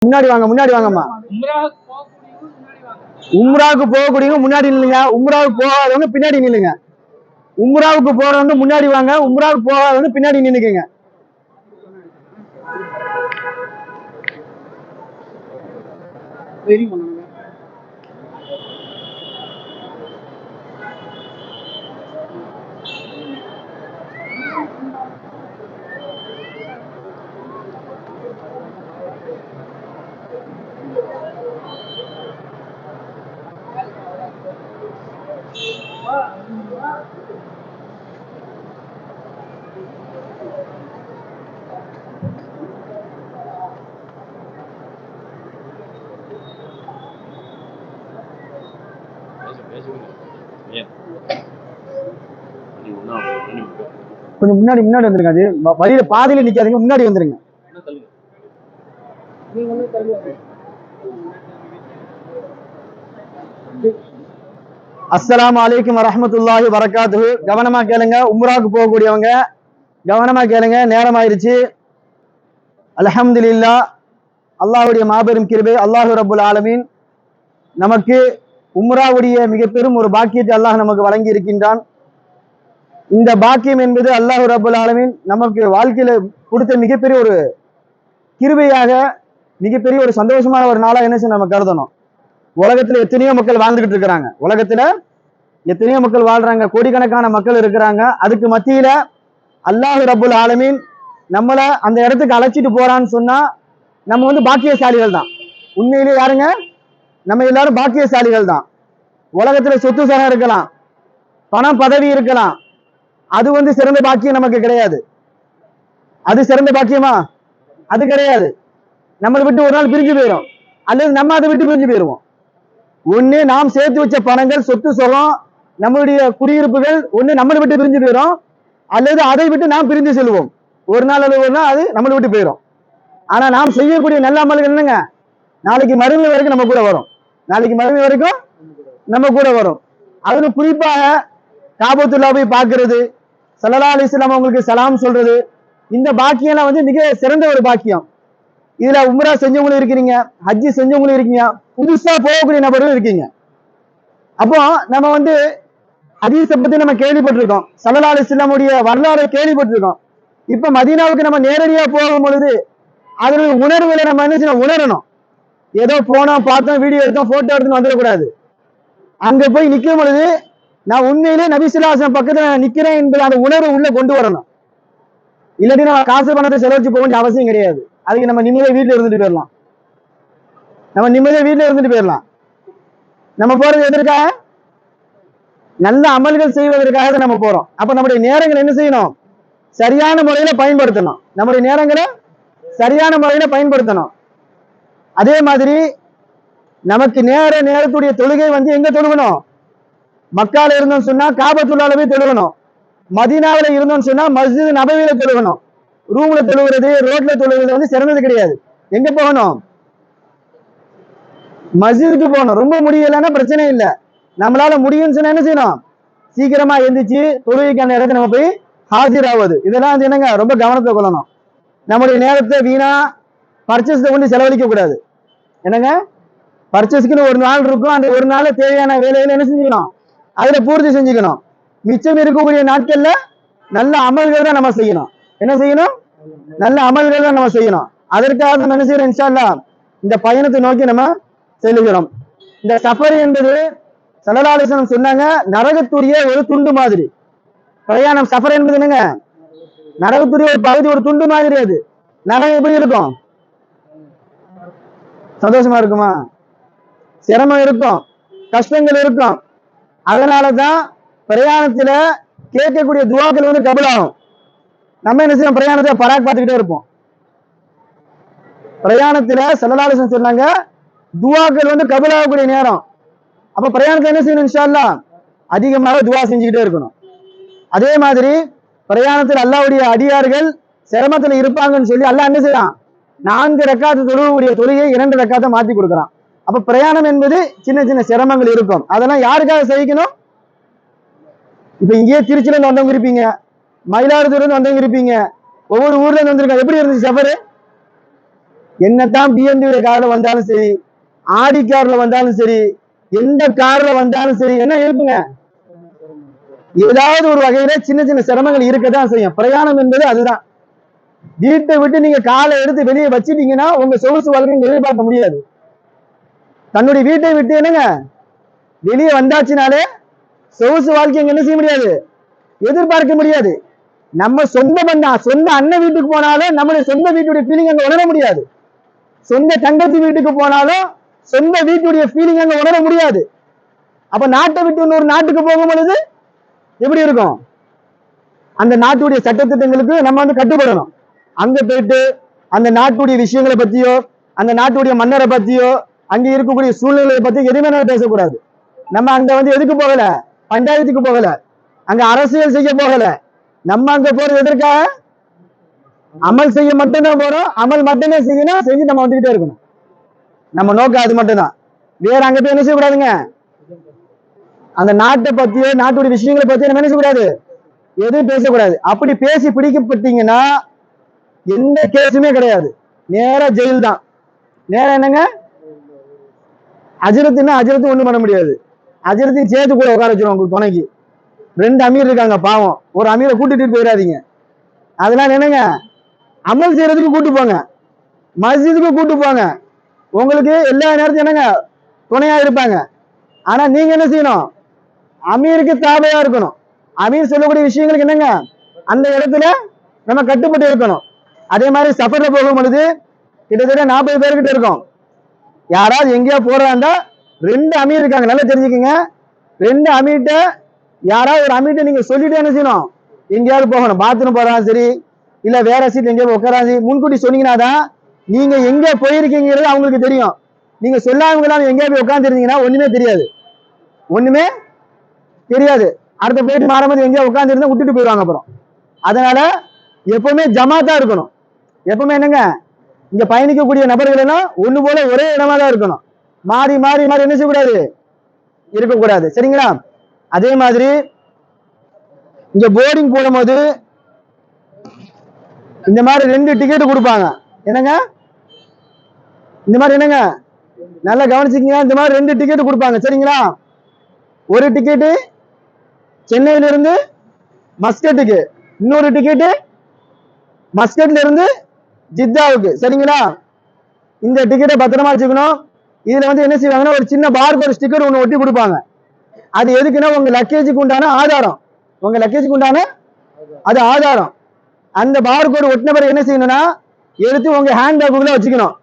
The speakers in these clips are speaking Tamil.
முன்னாடி வாங்கம்மா. உம்ராவுக்கு போகக்கூடியவங்க முன்னாடி நில்லுங்க. உம்ராவுக்கு போகாதவங்க பின்னாடி நில்லுங்க. உம்ராவுக்கு போறவங்க முன்னாடி வாங்க. உம்ராவுக்கு போகாதவங்க பின்னாடி நின்னுக்குங்க. கொஞ்சம் முன்னாடி வந்துருங்க. அது வழியில பாதையில நிக்காதீங்க, முன்னாடி வந்துருங்க. அஸ்ஸலாமு அலைக்கும் வரஹ்மத்துல்லாஹி வபரகாத்துஹு. கவனமா கேளுங்க. உம்ராவுக்கு போகக்கூடியவங்க கவனமா கேளுங்க. நேரம் ஆயிருச்சு. அல்ஹம்துலில்லாஹ், அல்லாஹ்வுடைய மாபெரும் கிருபை. அல்லாஹு ரப்புல் ஆலமீன் நமக்கு உம்ராவுடைய மிக பெரும் ஒரு பாக்கியத்தை அல்லாஹ் நமக்கு வழங்கி இருக்கின்றான். இந்த பாக்கியம் என்பது அல்லாஹு ரப்புல் ஆலமீன் நமக்கு வாழ்க்கையில கொடுத்த மிகப்பெரிய ஒரு கிருபையாக, மிகப்பெரிய ஒரு சந்தோஷமான ஒரு நாளா என்ன செய்ய நம்ம கருதணும். உலகத்துல எத்தனையோ மக்கள் வாழ்ந்துகிட்டு இருக்கிறாங்க. உலகத்துல எத்தனையோ மக்கள் வாழ்றாங்க. கோடிக்கணக்கான மக்கள் இருக்கிறாங்க. அதுக்கு மத்தியில அல்லாஹு ரப்புல் ஆலமீன் நம்மள அந்த இடத்துக்கு அழைச்சிட்டு போறான்னு சொன்னா நம்ம பாக்கியசாலிகள் தான். உண்மையிலேயே யாருங்க? நம்ம எல்லாரும் பாக்கியசாலிகள் தான். உலகத்துல சொத்து சகம் இருக்கலாம், பணம் பதவி இருக்கலாம், அது சிறந்த பாக்கியம் நமக்கு கிடையாது. அது சிறந்த பாக்கியமா? அது கிடையாது. நம்மளை விட்டு ஒரு நாள் பிரிஞ்சு போயிடும், அல்லது நம்ம அதை விட்டு பிரிஞ்சு போயிடுவோம். ஒண்ணு நாம் சேர்த்து வச்ச பணங்கள், சொத்து சுகம், நம்மளுடைய குடியிருப்புகள் ஒண்ணு நம்மளை விட்டு பிரிஞ்சு போயிடும், அல்லது அதை விட்டு நாம் பிரிஞ்சு செல்வோம். ஒரு நாள் அல்லது ஒரு நாள் அது நம்மளை விட்டு போயிடும். ஆனா நாம் செய்யக்கூடிய நல்ல அமல்கள் என்னங்க? நாளைக்கு மறுமை வரைக்கும் நம்ம கூட வரும். நாளைக்கு மறுமை வரைக்கும் நம்ம கூட வரும். அதுல குறிப்பாக காபத்துல்லா போய் பார்க்கிறது, ஸல்லல்லாஹு அலைஹி வஸல்லம் அவங்களுக்கு சலாம் சொல்றது, இந்த பாக்கியம்லாம் மிக சிறந்த ஒரு பாக்கியம். இதுல உம்ரா செஞ்சவங்களும் இருக்கிறீங்க, ஹஜ்ஜி செஞ்சவங்களும் இருக்கீங்க, புதுசா போகக்கூடிய நபர்களும் இருக்கீங்க. அப்போ நம்ம ஹதீஸை பத்தி நம்ம கேள்விப்பட்டிருக்கோம், ஸல்லல்லாஹு அலைஹி வஸல்லம் உடைய வரலாறை கேள்விப்பட்டிருக்கோம். இப்ப மதீனாவுக்கு நம்ம நேரடியா போகும் பொழுது அதனுடைய உணர்வுகளை நம்ம என்ன செய்யணும்? உணரணும். ஏதோ போனோம், பார்த்தோம், வீடியோ எடுத்தோம், போட்டோ எடுத்து வந்துடக்கூடாது. அங்க போய் நிற்கும் பொழுது நான் உண்மையிலே நபி ஸல்லல்லாஹு அலைஹி வஸல்லம் பக்கத்துல நிக்கிறேன் என்பது அந்த உணர்வு உள்ள கொண்டு வரணும். இல்லாட்டி நம்ம காசு பணத்தை செலவழிச்சு போக வேண்டிய அவசியம் கிடையாது. அதுக்கு நம்ம நிம்மதியா வீட்டுல இருந்துட்டு போயிடலாம். நம்ம போறது எதற்காக? நல்ல அமல்கள் செய்வதற்காக தான் நம்ம போறோம். அப்ப நம்முடைய நேரங்களை என்ன செய்யணும்? சரியான முறையில பயன்படுத்தணும். நம்முடைய நேரங்களை சரியான முறையில பயன்படுத்தணும். அதே மாதிரி நமக்கு நேரத்துடைய தொழுகை எங்க தொழுகணும்? மக்கால இருந்தோம்னு சொன்னா காபத்துல்லாஹ்ல போய் தொழுகணும். மதீனாவில இருந்தோம்னு சொன்னா மஸ்ஜித் நபவியில தொழுகணும். ரூம்ல தொழுகிறது, ரோட்ல தொழுகிறது சிறந்தது கிடையாது. எங்க போகணும்? மஸ்ஜிதுக்கு போகணும். ரொம்ப முடியலன்னா பிரச்சனை இல்லை. நம்மளால முடியும்னு சொன்னா என்ன செய்யணும்? சீக்கிரமா எந்திரிச்சு தொழுகைக்கான இடத்துல நம்ம போய் ஹாஜர் ஆகுது. இதெல்லாம் என்னங்க ரொம்ப கவனத்தை கொள்ளணும். நம்முடைய நேரத்தை வீணா பர்ச்சேஸ் செலவழிக்க கூடாது. என்னங்க, பர்ச்சேஸ்க்குன்னு ஒரு நாள் இருக்கும். அந்த ஒரு நாள் தேவையான வேலைகளை என்ன செஞ்சுக்கணும்? அதுல பூர்த்தி செஞ்சுக்கணும். மிச்சம் இருக்கக்கூடிய நாட்கள்ல நல்ல அமல்கள் தான் நம்ம செய்யணும். என்ன செய்யணும்? நல்ல அமல்கள் தான் நம்ம செய்யணும். அதற்காக நம்ம என்ன செய்யறோம்? இன்ஷா அல்லாஹ் இந்த பயணத்தை நோக்கி நம்ம செல்லுகிறோம். இந்த சஃபர் என்பது ஸல்லல்லாஹு அலைஹி வஸல்லம் சொன்னாங்க, நரகத்துடைய ஒரு துண்டு மாதிரி. பிரயாணம் சஃபர் என்பது என்னங்க? நரகத்துடைய ஒரு பகுதி, ஒரு துண்டு மாதிரி. அது நரகம் எப்படி இருக்கும்? சந்தோஷமா இருக்குமா? சிரமம் இருக்கும், கஷ்டங்கள் இருக்கும். அதனாலதான் பிரயாணத்துல கேட்கக்கூடிய துவாக்கள் கபூலாகும். நம்ம என்ன செய்யணும்? பிரயாணத்தை பராக் பார்த்துக்கிட்டே இருப்போம். பிரயாணத்துல ஸல்லல்லாஹு அலைஹி வஸல்லம் சொன்னாங்க, துவாக்கள் கபூலாகக்கூடிய நேரம். அப்ப பிரயாணத்தை என்ன செய்யணும்? இன்ஷா அல்லாஹ் அதிகமாக துவா செஞ்சுக்கிட்டே இருக்கணும். அதே மாதிரி பிரயாணத்தில் அல்லாஹ்வுடைய அடியார்கள் சிரமத்துல இருப்பாங்கன்னு சொல்லி அல்லாஹ் என்ன செய்யறான்? 4 ரக்காத்து தொழுகக்கூடிய தொழுகை 2 ரக்காத்தை மாத்தி கொடுக்குறான். அப்ப பிரயாணம் என்பது சின்ன சின்ன சிரமங்கள் இருக்கும். அதெல்லாம் யாருக்காக சகிக்கணும்? இப்ப இங்கேயே திருச்சியில இருந்து வந்தவங்க இருப்பீங்க, மயிலாடுதுறையில இருந்து வந்தவங்க இருப்பீங்க, ஒவ்வொரு ஊர்ல இருந்து வந்திருக்காங்க. எப்படி இருந்துச்சு சஃபரு? என்னத்தான் பிஎம்டபிள்யூ கார்ல வந்தாலும் சரி, ஆடி கார்ல வந்தாலும் சரி, எந்த கார்ல வந்தாலும் சரி, என்ன இருக்குங்க, ஏதாவது ஒரு வகையில சின்ன சின்ன சிரமங்கள் இருக்கதான் செய்யும். பிரயாணம் என்பது அதுதான். வீட்டை விட்டு நீங்க காலை எடுத்து வெளியே வச்சிட்டீங்கன்னா உங்க சொகுசு வாழ்க்கை எதிர்பார்க்க முடியாது. தன்னுடைய வீட்டை விட்டு என்னங்க வெளியே வந்தாச்சுனாலே சொகுசு வாழ்க்கை என்ன செய்ய முடியாது, எதிர்பார்க்க முடியாது. நம்ம சொந்த அண்ணன் வீட்டுக்கு போனாலும் நம்முடைய சொந்த வீட்டுடைய ஃபீலிங் அங்க உணர முடியாது. சொந்த தங்கச்சி வீட்டுக்கு போனாலும் சொந்த வீட்டுடைய ஃபீலிங் அங்க உணர முடியாது. அப்ப நாட்டை விட்டு இன்னொரு நாட்டுக்கு போகும் பொழுது எப்படி இருக்கும், அந்த நாட்டுடைய சட்டத்திட்டங்களுக்கு நம்ம கட்டுப்படணும். அங்க போயிட்டு அந்த நாட்டுடைய விஷயங்களை பத்தியோ, அந்த நாட்டுடைய மன்னரை பத்தியோ, அங்க இருக்கக்கூடிய சூழ்நிலையை பத்தி எதுவுமே நம்ம பேசக்கூடாது. நம்ம அங்க எதுக்கு போகல, பஞ்சாயத்துக்கு போகல, அங்க அரசியல் செய்ய போகல. நம்ம அங்க போறது எதற்காக, அமல் செய்ய மட்டும்தான் போறோம். அமல் மட்டுமே செய்யணும், செஞ்சு நம்ம வந்துகிட்டே இருக்கணும். நம்ம நோக்கம் அது மட்டும்தான். வேற அங்க போய் என்ன செய்யக்கூடாதுங்க, அந்த நாட்டை பத்தியோ நாட்டுடைய விஷயங்களை பத்தியோ நம்ம என்ன செய்யக்கூடாது, எதுவும் பேசக்கூடாது. அப்படி பேசி பிடிக்கப்பட்டீங்கன்னா எந்த கேஸுமே கிடையாது, நேர ஜெயில் தான். நேரம் என்னங்க, அஜரத்துன்னா அஜரத்து ஒண்ணும் பண்ண முடியாது. அஜரத்தையும் சேர்த்து கூட உட்கார வச்சிருவோம் உங்களுக்கு துணைக்கு. 2 அமீர் இருக்காங்க பாவம், ஒரு அமீரை கூட்டிட்டு போயிடாதீங்க. அதனால என்னங்க, அமல் செய்யறதுக்கு கூட்டு போங்க, மஸ்ஜிதுக்கு கூட்டு போங்க. உங்களுக்கு எல்லா நேரத்தையும் என்னங்க துணையா இருப்பாங்க. ஆனா நீங்க என்ன செய்யணும், அமீருக்கு தாபையா இருக்கணும். அமீர் சொல்லக்கூடிய விஷயங்களுக்கு என்னங்க அந்த இடத்துல நம்ம கட்டுப்பட்டு இருக்கணும். அதே மாதிரி சஃபர்ல போகும் பொழுது கிட்டத்தட்ட 40 பேர்கிட்ட இருக்கும். யாராவது எங்கேயோ போறாண்டா 2 அமீர் இருக்காங்க, நல்லா தெரிஞ்சுக்கங்க. 2 அமீர்ட்ட யாராவது ஒரு அமீர்ட்ட நீங்க சொல்லிட்டு என்ன செய்யணும், எங்கேயாவது போகணும், பாத்ரூம் போறாலும் சரி, இல்ல வேற சீட் எங்கேயாவது உட்காராலும் சரி, முன்கூட்டி சொன்னீங்கன்னா தான் நீங்க எங்க போயிருக்கீங்கிறது அவங்களுக்கு தெரியும். நீங்க சொல்லாம எங்கேயா போய் உட்காந்துருந்தீங்கன்னா ஒண்ணுமே தெரியாது, ஒண்ணுமே தெரியாது. அடுத்த போயிட்டு மாறும்போது எங்கேயா உட்கார்ந்து இருந்தா விட்டுட்டு போயிடுவாங்க அப்புறம். அதனால எப்பவுமே ஜமாத்தா இருக்கணும். எப்பவுமே என்னங்க, இங்க பயணிக்கக்கூடிய நபர்கள் எல்லாம் ஒண்ணு போல ஒரே இடமா தான் இருக்கணும். மாறி மாறி மாறி என்ன செய்யக்கூடாது, இருக்கக்கூடாது. சரிங்களா? அதே மாதிரி இங்க போர்டிங் போடும்போது இந்த மாதிரி 2 டிக்கெட் கொடுப்பாங்க. என்னங்க, இந்த மாதிரி என்னங்க நல்லா கவனிச்சுக்கீங்க, இந்த மாதிரி 2 டிக்கெட் கொடுப்பாங்க. சரிங்களா? ஒரு டிக்கெட்டு சென்னையில இருந்து மஸ்கட்டுக்கு, இன்னொரு டிக்கெட்டு மஸ்கட்ல இருந்து ஜித்தாவுக்கு. சரிங்களா? இந்த டிக்கெட்டை பத்திரமா வச்சுக்கணும். இதுல என்ன செய்வாங்கன்னா ஒரு சின்ன பார்கோட் ஸ்டிக்கர் ஒன்று ஒட்டி கொடுப்பாங்க. அது எதுக்குன்னா உங்க லக்கேஜுக்கு உண்டான ஆதாரம், உங்க லக்கேஜுக்கு உண்டான அது ஆதாரம். அந்த பார்கோட் ஒட்டின பிறகு என்ன செய்யணும்னா எடுத்து உங்க ஹேண்ட் பேக்குள்ள வச்சுக்கணும்.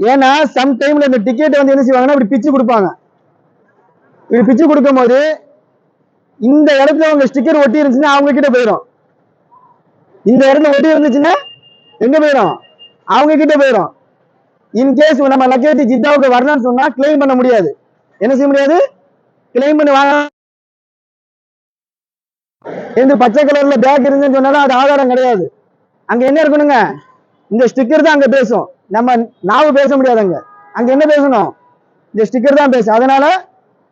ஏன்னா சம் டைம்ல இந்த டிக்கெட் என்ன செய்வாங்கன்னா இப்படி பிச்சு கொடுப்பாங்க. இப்படி பிச்சு கொடுக்கும் போது இந்த இடத்துல உங்க ஸ்டிக்கர் ஒட்டி இருந்துச்சுன்னா அவங்க கிட்ட போயிடும். இந்த இடத்துல ஒட்டி இருந்துச்சுன்னா எங்க போயிடும், அவங்க கிட்ட போயிடும். இன்கேஸ் நம்ம லக்கேஜ் ஜித்தாவுக்கு வரலாம்னு சொன்னா கிளைம் பண்ண முடியாது. என்ன செய்ய முடியாது, கிளைம் பண்ணி வாங்க. பச்சை கலர்ல பேக் இருந்துன்னு சொன்னாலும் அது ஆதாரம் கிடையாது. அங்க என்ன இருக்கணுங்க, இந்த ஸ்டிக்கர் தான் அங்க பேசும். நம்ம நாவு பேச முடியாது. அங்க என்ன பேசணும், இந்த ஸ்டிக்கர் தான் பேசும். அதனால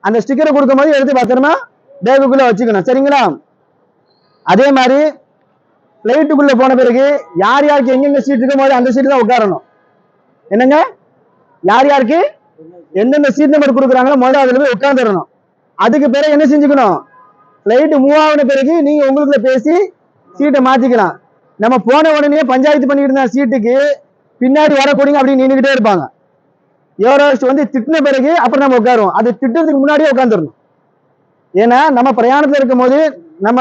அந்த ஸ்டிக்கரை கொடுக்கும் போது எடுத்து பத்திரமா பேக்குள்ள வச்சுக்கணும். சரிங்களா? அதே மாதிரி பிளைட்டுக்குள்ள போன பிறகு யார் யாருக்கு எங்கெங்க சீட் இருக்கும் போது அந்த சீட்டு தான் உட்காரணும். என்னங்க, யார் யாருக்கு எந்தெந்த சீட் நம்பர் கொடுக்குறாங்களோ முதல்ல அதுல போய் உட்காந்துடணும். அதுக்கு பிறகு என்ன செஞ்சுக்கணும், பிளைட் மூவ் ஆன பிறகு நீங்க உங்களுக்குள்ள பேசி சீட்டை மாத்திக்கலாம். நம்ம போன உடனே பஞ்சாயத்து பண்ணிட்டு இருந்த சீட்டுக்கு பின்னாடி வரக்கூடியங்க அப்படின்னு நின்றுகிட்டே இருப்பாங்க. எவரோஸ்ட் திட்டின பிறகு அப்புறம் நம்ம உட்காருவோம். அது திட்டத்துக்கு முன்னாடியே உட்காந்துடணும். ஏன்னா நம்ம பிரயாணத்துல இருக்கும் போது நம்ம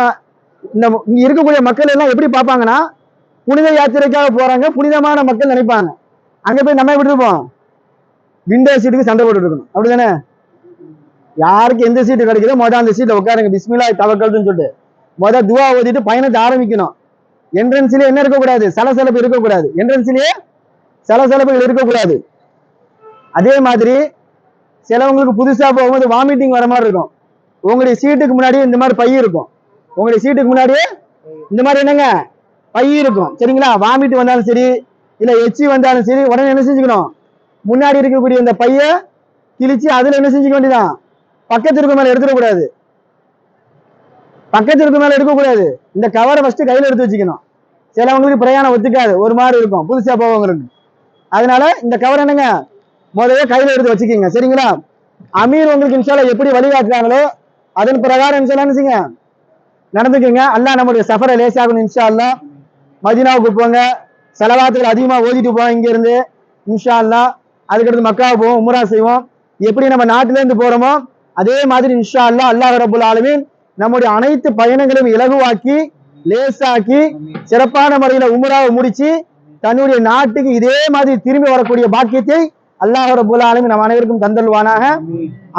இங்க இருக்கக்கூடிய மக்கள் எல்லாம் எப்படி பார்ப்பாங்கன்னா, புனித யாத்திரைக்காக போறாங்க, புனிதமான மக்கள் நினைப்பாங்க. அங்க போய் நம்ம எப்படி இருப்போம், விண்டோ சீட்டுக்கு சண்டை போட்டு இருக்கணும். அப்படிதானே? யாருக்கு எந்த சீட்டு கிடைக்குதோ முதல் அந்த சீட்டை உட்காருங்க, பிஸ்மில்லாஹ் தவக்கல்னு சொல்லிட்டு முதல் துவா ஓதிட்டு பயணத்தை ஆரம்பிக்கணும். என்ட்ரன்ஸ்லயே என்ன இருக்கக்கூடாது, சலசலப்பு இருக்கக்கூடாது. என்ட்ரன்ஸ்லயே சலசலப்புகள் இருக்கக்கூடாது. அதே மாதிரி சிலவங்களுக்கு புதுசா போகும்போது வாமிட்டிங் வர மாதிரி இருக்கும். உங்களுடைய சீட்டுக்கு முன்னாடியே இந்த மாதிரி பை இருக்கும். உங்களுடைய சீட்டுக்கு முன்னாடியே இந்த மாதிரி என்னங்க பை இருக்கும். சரிங்களா? வாமிட் வந்தாலும் சரி, இல்ல எச்சி வந்தாலும் சரி, உடனே என்ன செஞ்சுக்கணும், முன்னாடி இருக்கக்கூடிய இந்த பைய கிழிச்சு அதுல என்ன செஞ்சுக்க வேண்டியதான், பக்கத்து இருக்க மேல எடுத்துடக்கூடாது. பக்கத்து இருக்க மேல எடுக்கக்கூடாது. இந்த கவரை ஃபர்ஸ்ட் கையில எடுத்து வச்சுக்கணும். சிலவங்களுக்கு பிரயாணம் ஒத்துக்காது, ஒரு மாதிரி இருக்கும் புதுசா போவங்களுக்கு. அதனால இந்த கவர் என்னங்க முதல்ல கையில எடுத்து வச்சுக்கோங்க, சரிங்களா? அமீர் உங்களுக்கு இன்ஷால்லா எப்படி வழிகாட்டுறாங்களோ அதன் பிரகாரம் இன்ஷால்லா நடந்துக்குங்க. அல்லாஹ் நம்முடைய சஃபரை லேசாகணும் இன்ஷா அல்லாஹ். மதீனாவுக்கு போங்க, செலவாத்துகள் அதிகமா ஓதிட்டு போவோம் இங்க இருந்து இன்ஷா அல்லாஹ். அதுக்கடுத்து மக்காவுக்கு போவோம், உம்ரா செய்வோம். எப்படி நம்ம நாட்டில இருந்து போறோமோ அதே மாதிரி இன்ஷா அல்லாஹ் அல்லாஹ் ரப்பல் ஆலமீன் நம்முடைய அனைத்து பயணங்களையும் இலகுவாக்கி லேசாக்கி சிறப்பான முறையில உம்ராவை முடிச்சு தன்னுடைய நாட்டுக்கு இதே மாதிரி திரும்பி வரக்கூடிய பாக்கியத்தை அல்லாஹ் ரப்பல் ஆலமீன் நம் அனைவருக்கும் தந்தல்வானாக.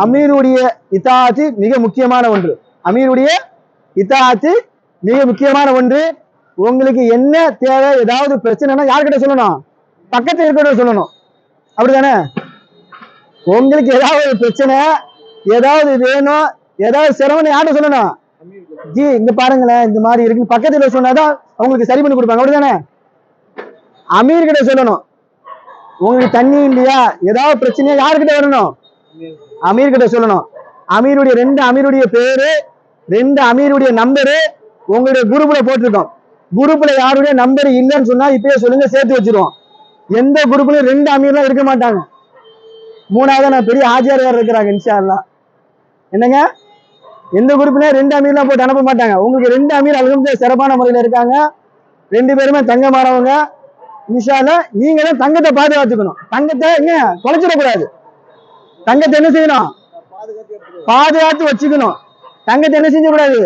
அமீருடைய இத்தாஅத்து மிக முக்கியமான ஒன்று. அமீருடைய இத்தாஅத்து மிக முக்கியமான ஒன்று. உங்களுக்கு என்ன தேவை, ஏதாவது பிரச்சனைனா யார்கிட்ட சொல்லணும்? பக்கத்துல இருக்கிற சொல்லணும், அப்படிதானே? உங்களுக்கு ஏதாவது ஒரு பிரச்சனை, ஏதாவது வேணும், ஏதாவது சிரமம் யார்கிட்ட சொல்லணும்? ஜி இங்க பாருங்களேன் இந்த மாதிரி இருக்கு, பக்கத்துல சொன்னாதான் அவங்களுக்கு சரி பண்ணி கொடுப்பாங்க, அப்படிதானே? அமீர் கிட்ட சொல்லணும். உங்களுக்கு தண்ணி இல்லையா, ஏதாவது பிரச்சனையா யாருக்கிட்ட வரணும்? அமீர் கிட்ட சொல்லணும். அமீருடைய ரெண்டு அமீருடைய பேரு, ரெண்டு அமீருடைய நம்பரு உங்களுடைய குரூப்ல போட்டிருக்கோம். குரூப்ல யாருடைய நம்பர் இல்லைன்னு சொன்னா இப்பயே சொல்லுங்க, சேர்த்து வச்சிருவோம். எந்த குரூப்லயும் ரெண்டு அமீர்லாம் இருக்க மாட்டாங்க. மூணாவது நான் பெரிய ஆஜியார் வேற இருக்கிறாங்க இன்ஷா அல்லாஹ். என்னங்க, எந்த குரூப்லயும் ரெண்டு அமீர்லாம் போட்டு அனுப்ப மாட்டாங்க. உங்களுக்கு ரெண்டு அமீர் அல்ஹம்துலில்லாஹ் சிறப்பான முறையில இருக்காங்க. ரெண்டு பேருமே தங்கமானவங்க இன்ஷா அல்லாஹ். நீங்க தான் தங்கத்தை பாதுகாத்துக்கணும். தங்கத்தை தொலைச்சிடக்கூடாது. தங்கத்தை என்ன செய்யணும்? பாதுகாத்து வச்சுக்கணும். தங்கத்தை என்ன செஞ்சக்கூடாது?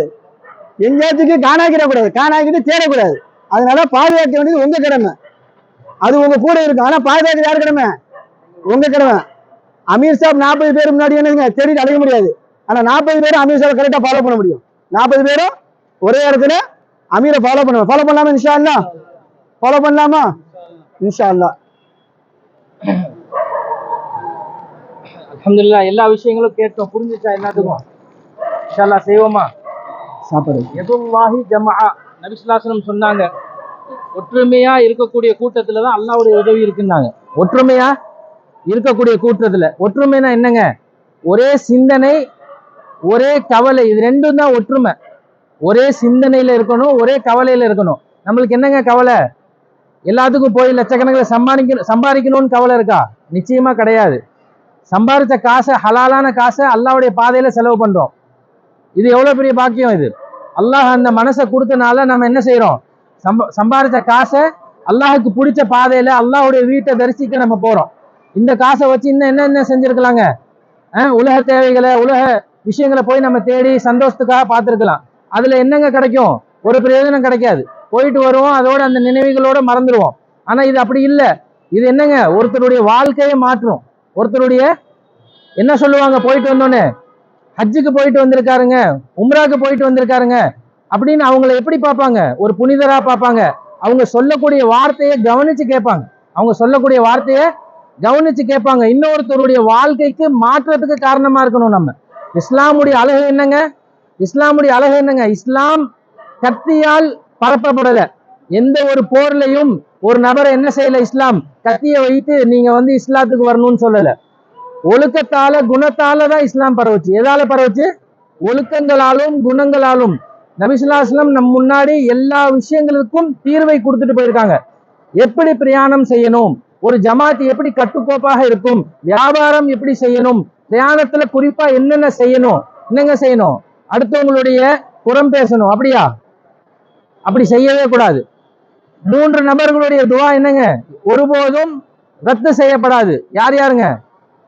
எங்கேயாச்சுக்கு காணாக்கிடக்கூடாது, காணாக்கிட்டு தேடக்கூடாது. அதனால பாதுகாக்க வேண்டியது உங்க கடமை. அது உங்க கூட இருக்கும். ஆனா பாதுகாக்க யார் கடமை? உங்க கடமை. அமீர் சாப் 40 பேர் முன்னாடி என்னங்க தேடிட்டு அடைய முடியாது. ஆனா 40 பேரும் அமீர் சாப் கரெக்டா ஃபாலோ பண்ண முடியும். 40 பேரும் ஒரே இடத்துல அமீரை ஃபாலோ பண்ணுவோம். ஃபாலோ பண்ணலாமா இன்ஷா அல்லாஹ்? ஃபாலோ பண்ணலாமா இன்ஷா அல்லாஹ்? அல்ஹம்துலில்லாஹ் எல்லா விஷயங்களும் கேட்டோம், புரிஞ்சுச்சா எல்லாத்துக்கும்? இன்ஷா அல்லாஹ் செய்வோமா? சாப்பாடு யதுல்லாஹி ஜமஆ நபி ஸல்லல்லாஹு அலைஹி வஸல்லம் சொன்னாங்க, ஒற்றுமையா இருக்கக்கூடிய கூட்டத்துல தான் அல்லாஹ்வுடைய உதவி இருக்குன்னாங்க. ஒற்றுமையா இருக்கக்கூடிய கூட்டத்துல. ஒற்றுமைனா என்னங்க? ஒரே சிந்தனை, ஒரே கவலை, இது ரெண்டும் தான் ஒற்றுமை. ஒரே சிந்தனையில இருக்கணும், ஒரே கவலையில இருக்கணும். நம்மளுக்கு என்னங்க கவலை? எல்லாத்துக்கும் போய் லட்சக்கணக்கில் சம்பாதிக்கணும்னு கவலை இருக்கா? நிச்சயமா கிடையாது. சம்பாதிச்ச காசை, ஹலாலான காசை அல்லாஹ்வுடைய பாதையில செலவு பண்றோம். இது எவ்வளவு பெரிய பாக்கியம்! இது அல்லாஹ் அந்த மனசை கொடுத்தனால நம்ம என்ன செய்யறோம்? சம்பாதிச்ச காசை அல்லாஹுக்கு பிடிச்ச பாதையில அல்லாஹ்வுடைய வீட்டை தரிசிக்க நம்ம போறோம். இந்த காசை வச்சு இன்னும் என்னென்ன செஞ்சிருக்கலாங்க? உலக தேவைகளை, உலக விஷயங்களை போய் நம்ம தேடி சந்தோஷத்துக்காக பார்த்துருக்கலாம். அதுல என்னங்க கிடைக்கும்? ஒரு பிரயோஜனம் கிடைக்காது. போயிட்டு வருவோம், அதோட அந்த நினைவுகளோட மறந்துடுவோம். ஆனா இது அப்படி இல்லை. இது என்னங்க? ஒருத்தருடைய வாழ்க்கையை மாற்றும். ஒருத்தருடைய என்ன சொல்லுவாங்க, போயிட்டு வந்தோன்னே ஹஜ்ஜுக்கு போயிட்டு வந்திருக்காருங்க, உம்ராக்கு போயிட்டு வந்திருக்காருங்க அப்படின்னு அவங்கள எப்படி பார்ப்பாங்க? ஒரு புனிதரா பார்ப்பாங்க. அவங்க சொல்லக்கூடிய வார்த்தையை கவனிச்சு கேட்பாங்க. அவங்க சொல்லக்கூடிய வார்த்தையை கவனிச்சு கேட்பாங்க. இன்னொருத்தருடைய வாழ்க்கைக்கு மாற்றத்துக்கு காரணமா இருக்கணும் நம்ம. இஸ்லாமுடைய அழகு என்னங்க? இஸ்லாமுடைய அழகு என்னங்க? இஸ்லாம் கத்தியால் பரப்பப்படல. எந்த ஒரு போர்லையும் ஒரு நபரை என்ன செய்யல? இஸ்லாம் கத்தியை வைத்து நீங்க இஸ்லாத்துக்கு வரணும்னு சொல்லல. ஒழுக்கத்தால, குணத்தால தான் இஸ்லாம் பரவுச்சு. எதால பரவுச்சு? ஒழுக்கங்களாலும் குணங்களாலும். நபி ஸல்லல்லாஹு அலைஹி வஸல்லம் நம் முன்னாடி எல்லா விஷயங்களுக்கும் தீர்வை கொடுத்துட்டு போயிருக்காங்க. எப்படி பிரயாணம் செய்யணும், ஒரு ஜமாத் எப்படி கட்டுக்கோப்பாக இருக்கும், வியாபாரம் எப்படி செய்யணும், பிரயாணத்துல குறிப்பா என்னென்ன செய்யணும், என்னங்க செய்யணும்? அடுத்தவங்களுடைய புறம் பேசணும், அப்படியா? அப்படி செய்யவே கூடாது. 3 நபர்களுடைய துவா என்னங்க? ஒருபோதும் ரத்து செய்யப்படாது. யார் யாருங்க?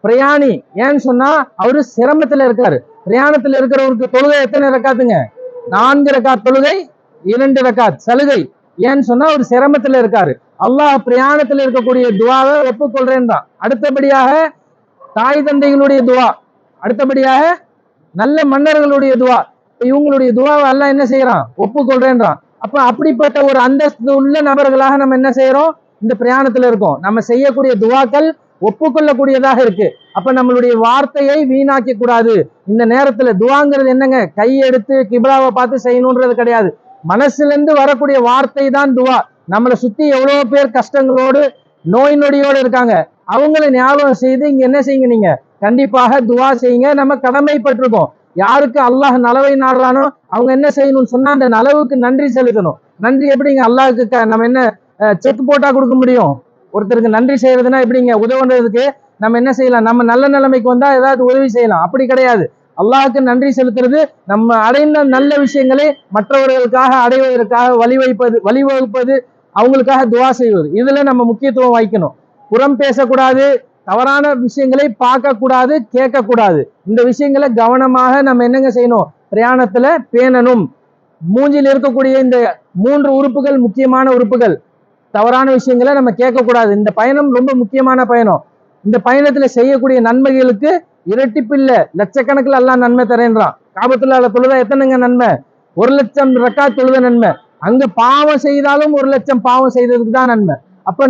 பிரயாணி. ஏன்னு சொன்னா அவரு சிரமத்துல இருக்காரு. பிரயாணத்துல இருக்கிறவருக்கு தொழுகை எத்தனை ரக்காத்துங்க? 4 ரக்காத் தொழுகை, 2 ரக்காத் சலுகை. ஏன்னு சொன்னா ஒரு சிரமத்துல இருக்காரு. அல்லாஹ் பிரயாணத்துல இருக்கக்கூடிய துவாவை ஒப்புக்கொள்றேன் தான். அடுத்தபடியாக தாய் தந்தைகளுடைய துவா, அடுத்தபடியாக நல்ல மன்னர்களுடைய துவா, இவங்களுடைய துவாவை அல்லாஹ் என்ன செய்யறான்? ஒப்புக்கொள்றேன்றான். அப்ப அப்படிப்பட்ட ஒரு அந்தஸ்து உள்ள நபர்களாக நம்ம என்ன செய்யறோம்? இந்த பிரயாணத்துல இருக்கோம். நம்ம செய்யக்கூடிய துவாக்கள் ஒப்புக்கொள்ளக்கூடியதாக இருக்கு. அப்ப நம்மளுடைய வார்த்தையை வீணாக்க கூடாது. இந்த நேரத்துல துவாங்கிறது என்னங்க? கையெடுத்து கிப்லாவை பார்த்து செய்யணும்ன்றது கிடையாது. மனசுல இருந்து வரக்கூடிய வார்த்தை தான் துவா. நம்மளை சுத்தி எவ்வளவு பேர் கஷ்டங்களோடு, நோய் நொடியோடு இருக்காங்க. அவங்களை ஞாபகம் செய்து இங்க என்ன செய்யுங்க? நீங்க கண்டிப்பாக துவா செய்யுங்க. நம்ம கடமைப்பட்டிருக்கோம். யாருக்கு அல்லாஹ் நலவை நாடுறானோ அவங்க என்ன செய்யணும்னு சொன்னா அந்த நலவுக்கு நன்றி செலுத்தணும். நன்றி எப்படிங்க? அல்லாஹுக்கு நம்ம என்ன செக் போட்டா கொடுக்க முடியும்? ஒருத்தருக்கு நன்றி செய்யறதுன்னா எப்படிங்க, உதவுறதுக்கு நம்ம என்ன செய்யலாம், நம்ம நல்ல நிலைமைக்கு வந்தா ஏதாவது உதவி செய்யலாம், அப்படி கிடையாது. அல்லாஹ்க்கு நன்றி செலுத்துறது நம்ம அடைந்த நல்ல விஷயங்களை மற்றவர்களுக்காக அடைவதற்காக வழிவகுப்பது, அவங்களுக்காக துவா செய்வது, இதுல நம்ம முக்கியத்துவம் வைக்கணும். புறம் பேசக்கூடாது, தவறான விஷயங்களை பார்க்க கூடாது, கேட்க கூடாது. இந்த விஷயங்களை கவனமாக நம்ம என்னங்க செய்யணும், பிரயாணத்துல பேணணும். மூஞ்சில் இருக்கக்கூடிய இந்த 3 உறுப்புகள் முக்கியமான உறுப்புகள். தவறான விஷயங்களை நம்ம கேட்கக்கூடாது. இந்த பயணம் ரொம்ப முக்கியமான பயணம். இந்த பயணத்துல செய்யக்கூடிய நன்மைகளுக்கு இரட்டிப்பு இல்ல, லட்சக்கணக்கில் அல்லாஹ் நன்மை தரேன்றான். காபத்துல்லாஹ்ல தொழுதா எத்தனைங்க நன்மை, 1,00,000 ரக்காத் தொழுத நன்மை. அங்க பாவம் செய்தாலும் 1,00,000 பாவம் செய்ததுக்கு தான் நன்மை. அப்ப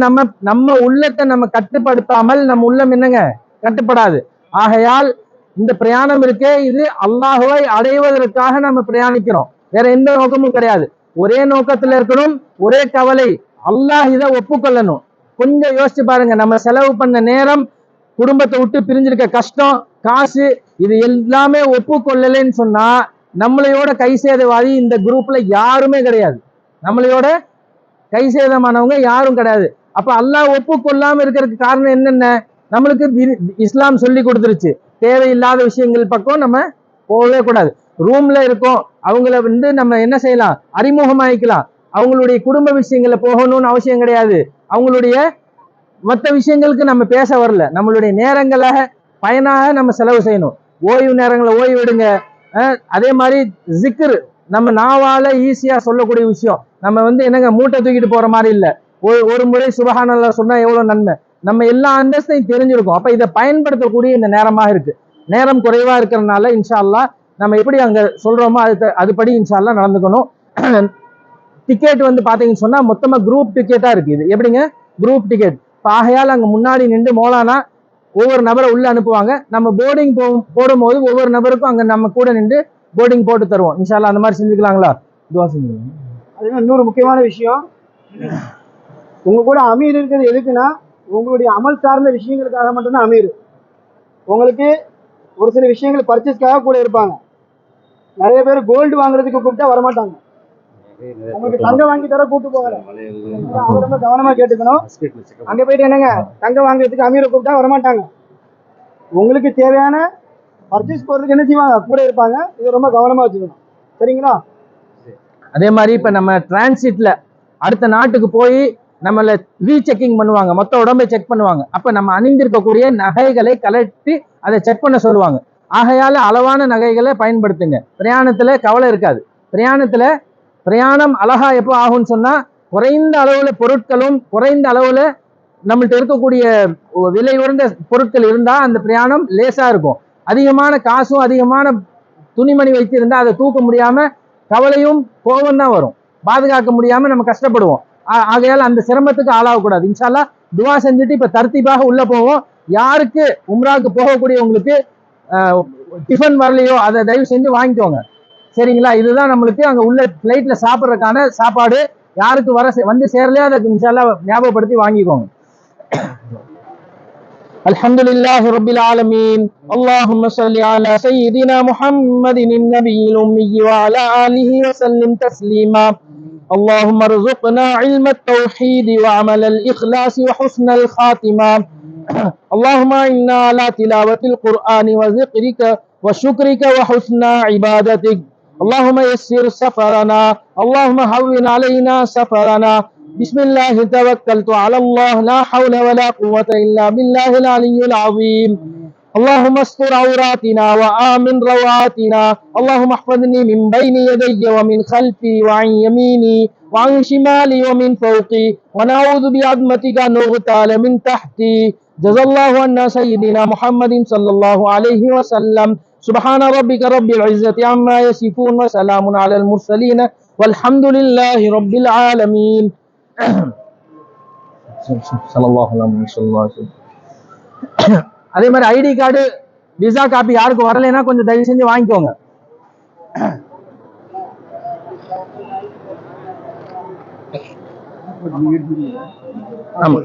நம்ம உள்ளத்தை நம்ம கட்டுப்படுத்தாமல் நம்ம உள்ளம் என்னங்க கட்டுப்படாது. ஆகையால் இந்த பிரயாணம் இருக்கே, இது அல்லாஹுவை அடைவதற்காக நம்ம பிரயாணிக்கிறோம், வேற எந்த நோக்கமும் கிடையாது. ஒரே நோக்கத்துல இருக்கணும், ஒரே கவலை, அல்லாஹ் இதை ஒப்புக்கொள்ளணும். கொஞ்சம் யோசிச்சு பாருங்க, நம்ம செலவு பண்ண நேரம், குடும்பத்தை விட்டு பிரிஞ்சிருக்க கஷ்டம், காசு, இது எல்லாமே ஒப்புக்கொள்ளலைன்னு சொன்னா நம்மளையோட கை சேதவாதி இந்த குரூப்ல யாருமே கிடையாது. நம்மளையோட கை சேதமானவங்க யாரும் கிடையாது. அப்ப அல்லாஹ் ஒப்புக்கொள்ளாம இருக்கிறதுக்கு காரணம் என்னென்ன, நம்மளுக்கு இஸ்லாம் சொல்லி கொடுத்துருச்சு, தேவையில்லாத விஷயங்கள் பக்கம் நம்ம போகவே கூடாது. ரூம்ல இருக்கோம், அவங்கள நம்ம என்ன செய்யலாம், அறிமுகமாயிக்கலாம். அவங்களுடைய குடும்ப விஷயங்களை போகணும்னு அவசியம் கிடையாது. அவங்களுடைய மற்ற விஷயங்களுக்கு நம்ம பேச வரல. நம்மளுடைய நேரங்களை பயனாக நம்ம செலவு செய்யணும். ஓய்வு நேரங்களை ஓய்வு எடுங்க. அதே மாதிரி ஜிக்ர், நம்ம நாவால ஈஸியா சொல்லக்கூடிய விஷயம். நம்ம என்னங்க மூட்டை தூக்கிட்டு போற மாதிரி இல்லை. ஒரு முறை சுபஹானல்லாஹ் சொன்னா எவ்வளவு நன்மை, நம்ம எல்லா அந்தஸ்தையும் தெரிஞ்சிருக்கும். அப்ப இதை பயன்படுத்தக்கூடிய இந்த நேரமாக இருக்கு. நேரம் குறைவா இருக்கிறதுனால இன்ஷா அல்லாஹ் நம்ம எப்படி அங்க சொல்றோமோ அதுபடி இன்ஷா அல்லாஹ் நடந்துக்கணும். டிக்கெட் பாத்தீங்கன்னு சொன்னா மொத்தமா குரூப் டிக்கெட்டா இருக்கு. இது எப்படிங்க, குரூப் டிக்கெட். ஆகையால் அங்க முன்னாடி நின்று மௌலானா ஒவ்வொரு நபரை உள்ள அனுப்புவாங்க. நம்ம போர்டிங் போடும்போது ஒவ்வொரு நபருக்கும் அங்க நம்ம கூட நின்று போர்டிங் போட்டு தருவோம். இன்ஷா அல்லாஹ் அந்த மாதிரி செஞ்சுக்கலாங்களா, துவா செஞ்சுக்கோங்க. அது இன்னொரு முக்கியமான விஷயம், உங்க கூட அமீர் இருக்கிறது எதுக்குன்னா உங்களுடைய அமல் சார்ந்த விஷயங்களுக்காக மட்டும்தான் அமீர். உங்களுக்கு ஒரு சில விஷயங்கள் பர்ச்சேஸ்க்காக கூட இருப்பாங்க. நிறைய பேர் கோல்டு வாங்குறதுக்கு கூப்பிட்டா வரமாட்டாங்க, உங்களுக்கு தங்கம் வாங்கி தர கூப்பிட்டு போகல. அவங்க ரொம்ப கவனமா கேட்டுக்கணும். அங்க போயிட்டு என்னங்க தங்கம் வாங்குறதுக்கு அமீரை கூப்பிட்டா வரமாட்டாங்க. உங்களுக்கு தேவையான பர்ச்சேஸ் போறதுக்கு என்ன செய்வாங்க, கூட இருப்பாங்க. இதை ரொம்ப கவனமா வச்சுக்கணும், சரிங்களா? அதே மாதிரி இப்ப நம்ம டிரான்சிட்ல அடுத்த நாட்டுக்கு போய் நம்மள ரீசெக்கிங் பண்ணுவாங்க, மொத்த உடம்பை செக் பண்ணுவாங்க. அப்ப நம்ம அணிந்திருக்கக்கூடிய நகைகளை கலட்டி அதை செக் பண்ண சொல்லுவாங்க. ஆகையால அளவான நகைகளை பயன்படுத்துங்க. பிரயாணத்துல கவலை இருக்காது. பிரயாணம் அழகா எப்போ ஆகும்னு சொன்னா, குறைந்த அளவுல பொருட்களும் குறைந்த அளவுல நம்மள்ட்ட இருக்கக்கூடிய விலை உயர்ந்த பொருட்கள் இருந்தா அந்த பிரயாணம் லேசா இருக்கும். அதிகமான காசும் அதிகமான துணிமணி வைத்திருந்தா அதை தூக்க முடியாம கவலையும் கோபம் தான் வரும். பாதுகாக்க முடியாம நம்ம கஷ்டப்படுவோம். ஆகையால் அந்த சிரமத்துக்கு ஆளாகக்கூடாது. இன்ஷா அல்லாஹ் துவா செஞ்சுட்டு இப்ப தர்த்தீபாக உள்ள போவோம். யாருக்கு உம்ராக்கு போகக்கூடியவங்களுக்கு டிஃபன் வரலையோ அதை தயவு செஞ்சு வாங்கிக்கோங்க, சரிங்களா? இதுதான் நம்மளுக்கு அங்க உள்ள பிளைட்ல சாப்பிட்றதுக்கான சாப்பாடு. யாருக்கு வந்து சேரலையோ அதை இன்ஷா அல்லாஹ் ஞாபகப்படுத்தி வாங்கிக்கோங்க. அல்ஹம்துலில்லாஹி ரப்பில் ஆலமீன். அல்லாஹும்ம ஸல்லி அலா சய்யிதினா முஹம்மதின் நபியில் உம்மி வ அலா ஆலிஹி வ ஸல்லிம் தஸ்லீமா. اللهم ارزقنا علم التوحيد وعمل الإخلاص وحسن الخاتمة. اللهم إنا على تلاوة القرآن وذكرك وشكرك وحسن عبادتك. اللهم يسر سفرنا، اللهم هون علينا سفرنا. بسم الله توكلت على الله، لا حول ولا قوة إلا بالله العلي العظيم. اللهم استر عوراتنا وآمن رواتنا. اللهم احفظني من بين يدي ومن خلفي وعن يميني وعن شمالي ومن فوقي، ونعوذ بعظمتك أن نغتال من تحتي. جزا الله عنا سيدنا محمد صلى الله عليه وسلم. سبحان ربك رب العزة عما يصفون وسلام على المرسلين والحمد لله رب العالمين. صلى الله عليه وسلم. அதே மாதிரி ஐடி கார்டு விசா காப்பி யாருக்கு வரலைன்னா கொஞ்சம் தயவு செஞ்சு வாங்கிக்கோங்க. ஆமா.